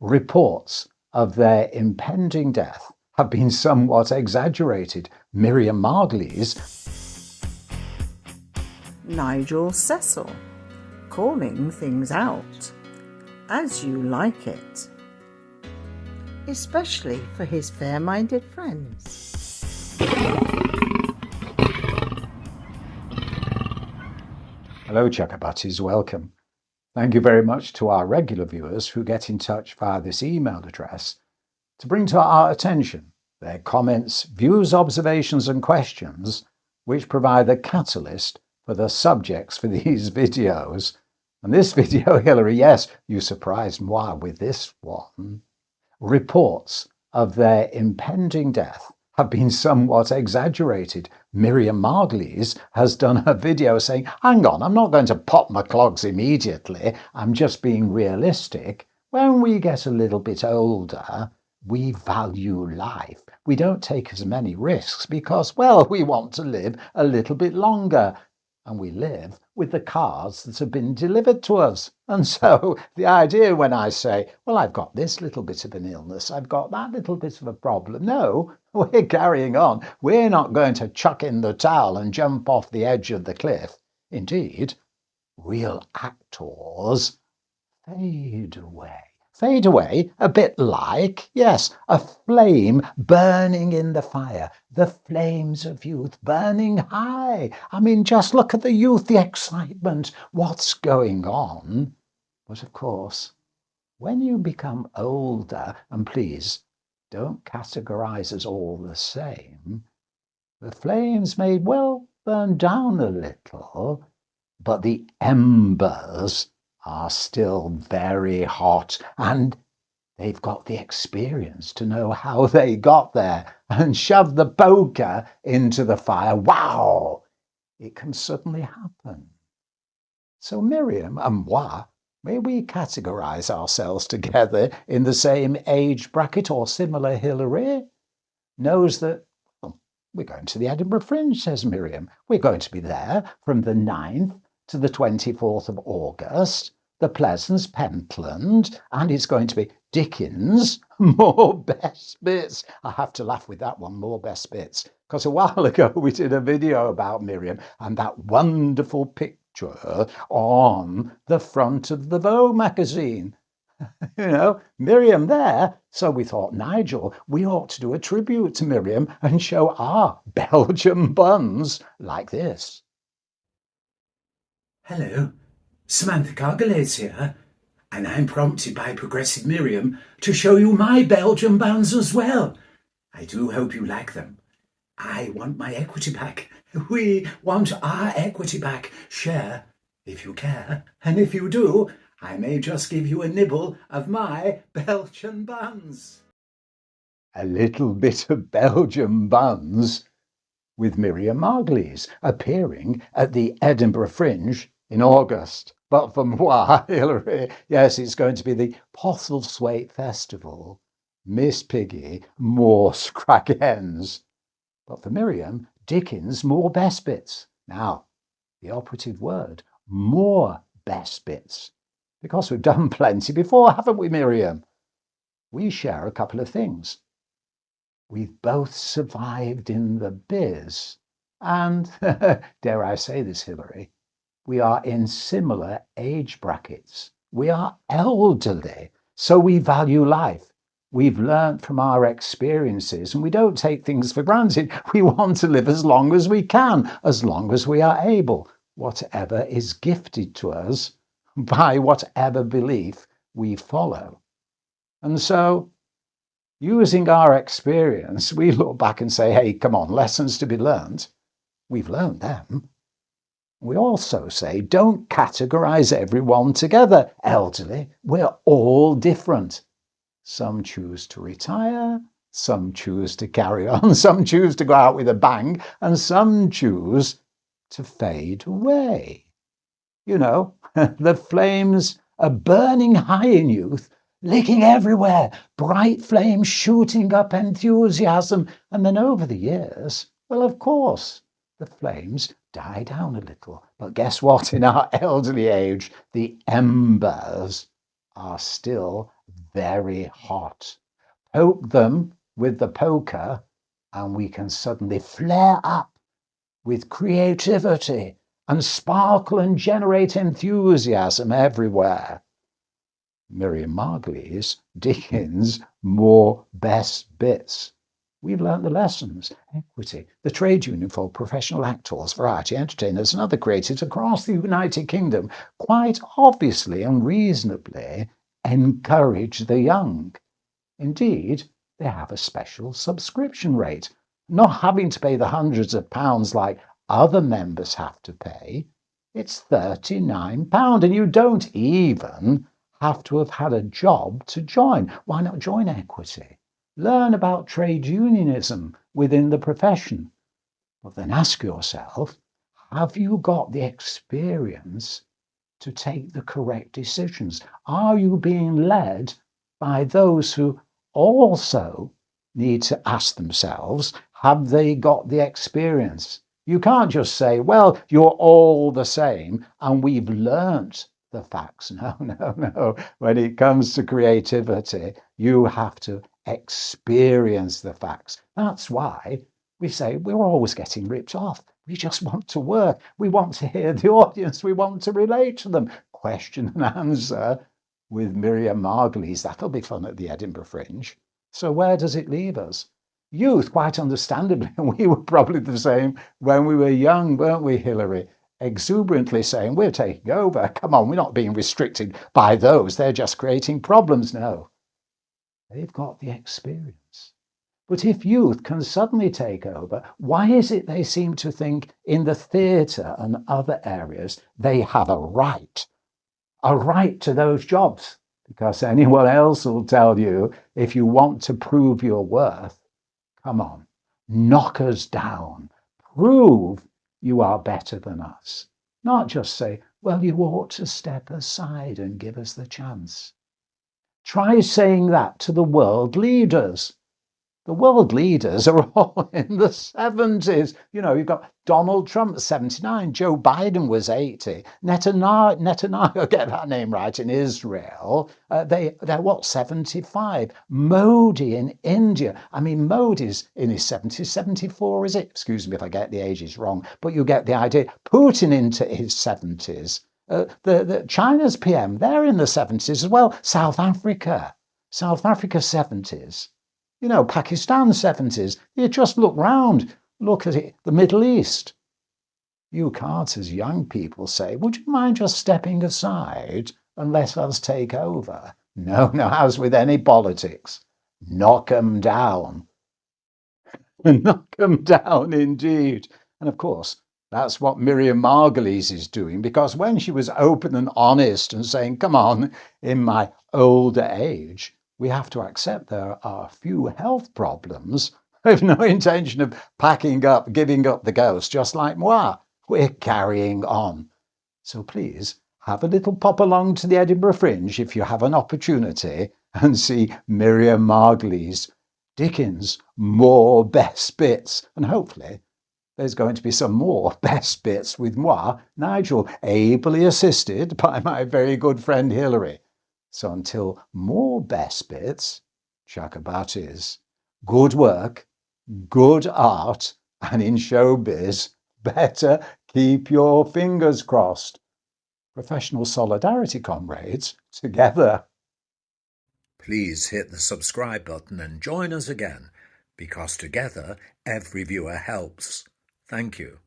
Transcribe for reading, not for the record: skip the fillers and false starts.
Reports of their impending death have been somewhat exaggerated. Miriam Margolyes, Nigel.cecil, calling things out as you like it, especially for his fair-minded friends. Hello Chuckabutties, welcome. Thank you very much to our regular viewers who get in touch via this email address to bring to our attention their comments, views, observations and questions which provide the catalyst for the subjects for these videos. And this video, Hilary, yes, you surprised moi with this one. Reports of their impending death have been somewhat exaggerated. Miriam Margolyes has done a video saying, hang on, I'm not going to pop my clogs immediately. I'm just being realistic. When we get a little bit older, we value life. We don't take as many risks because, well, we want to live a little bit longer. And we live with the cards that have been delivered to us. And so the idea when I say, well, I've got this little bit of an illness, I've got that little bit of a problem. No, we're carrying on. We're not going to chuck in the towel and jump off the edge of the cliff. Indeed, real actors fade away. Fade away, a bit like, yes, a flame burning in the fire, the flames of youth burning high. I mean, just look at the youth, the excitement, what's going on. But of course, when you become older, and please don't categorize us all the same, the flames may well burn down a little, but the embers are still very hot, and they've got the experience to know how they got there and shove the poker into the fire. Wow! It can suddenly happen. So Miriam and moi, may we categorize ourselves together in the same age bracket or similar, Hilary? Knows that, well, we're going to the Edinburgh Fringe, says Miriam. We're going to be there from the 9th to the 24th of August, the Pleasance, Pentland, and it's going to be Dickens, more best bits. I have to laugh with that one, more best bits, because a while ago we did a video about Miriam and that wonderful picture on the front of the Vogue magazine. You know, Miriam there. So we thought, Nigel, we ought to do a tribute to Miriam and show our Belgian buns like this. Hello, Samantha Margolyes here, and I'm prompted by Progressive Miriam to show you my Belgian buns as well. I do hope you like them. I want my equity back. We want our equity back. Share, if you care, and if you do, I may just give you a nibble of my Belgian buns. A little bit of Belgian buns with Miriam Margolyes appearing at the Edinburgh Fringe in August. But for moi, Hilary, yes, it's going to be the Postlethwaite Festival. Miss Piggy, more scrag ends. But for Miriam, Dickens, more best bits. Now, the operative word, more best bits. Because we've done plenty before, haven't we, Miriam? We share a couple of things. We've both survived in the biz. And, dare I say this, Hilary, we are in similar age brackets. We are elderly, so we value life. We've learnt from our experiences and we don't take things for granted. We want to live as long as we can, as long as we are able, whatever is gifted to us by whatever belief we follow. And so, using our experience, we look back and say, hey, come on, lessons to be learned. We've learned them. We also say, don't categorize everyone together. Elderly, we're all different. Some choose to retire, some choose to carry on, some choose to go out with a bang, and some choose to fade away. You know, the flames are burning high in youth, licking everywhere, bright flames shooting up enthusiasm, and then over the years, well, of course, the flames die down a little. But guess what? In our elderly age, the embers are still very hot. Poke them with the poker and we can suddenly flare up with creativity and sparkle and generate enthusiasm everywhere. Miriam Margolyes, Dickens, more best bits. We've learnt the lessons. Equity, the trade union for professional actors, variety entertainers, and other creators across the United Kingdom quite obviously and reasonably encourage the young. Indeed, they have a special subscription rate, not having to pay the hundreds of pounds like other members have to pay. It's £39, and you don't even have to have had a job to join. Why not join Equity? Learn about trade unionism within the profession. But then ask yourself, have you got the experience to take the correct decisions? Are you being led by those who also need to ask themselves, have they got the experience? You can't just say, well, you're all the same and we've learnt the facts. No, no, no. When it comes to creativity, you have to experience the facts. That's why we say we're always getting ripped off. We just want to work. We want to hear the audience. We want to relate to them. Question and answer with Miriam Margolyes. That'll be fun at the Edinburgh Fringe. So where does it leave us? Youth, quite understandably, and we were probably the same when we were young, weren't we, Hilary? Exuberantly saying, we're taking over. Come on, we're not being restricted by those. They're just creating problems. No, they've got the experience. But if youth can suddenly take over, why is it they seem to think in the theatre and other areas they have a right to those jobs? Because anyone else will tell you, if you want to prove your worth, come on, knock us down, prove you are better than us. Not just say, well, you ought to step aside and give us the chance. Try saying that to the world leaders. The world leaders are all in the 70s. You know, you've got Donald Trump, 79. Joe Biden was 80. Netanyahu, get that name right, in Israel. They're what, 75? Modi in India. I mean, Modi's in his 70s, 74, is it? Excuse me if I get the ages wrong, but you get the idea. Putin into his 70s. The China's PM, they're in the 70s as well. South Africa, 70s. You know, Pakistan 70s. You just look round, look at it, the Middle East. You can't, as young people, say, would you mind just stepping aside and let us take over? No, no, as with any politics, knock 'em down. Knock 'em down indeed. And of course, that's what Miriam Margolyes is doing, because when she was open and honest and saying, come on, in my older age, we have to accept there are a few health problems. I have no intention of packing up, giving up the ghost, just like moi. We're carrying on. So please have a little pop along to the Edinburgh Fringe if you have an opportunity and see Miriam Margolyes, Dickens, more best bits. And hopefully there's going to be some more best bits with moi, Nigel, ably assisted by my very good friend Hilary. So until more best bits, Chakabatis, good work, good art, and in showbiz, better keep your fingers crossed. Professional solidarity, comrades, together. Please hit the subscribe button and join us again, because together every viewer helps. Thank you.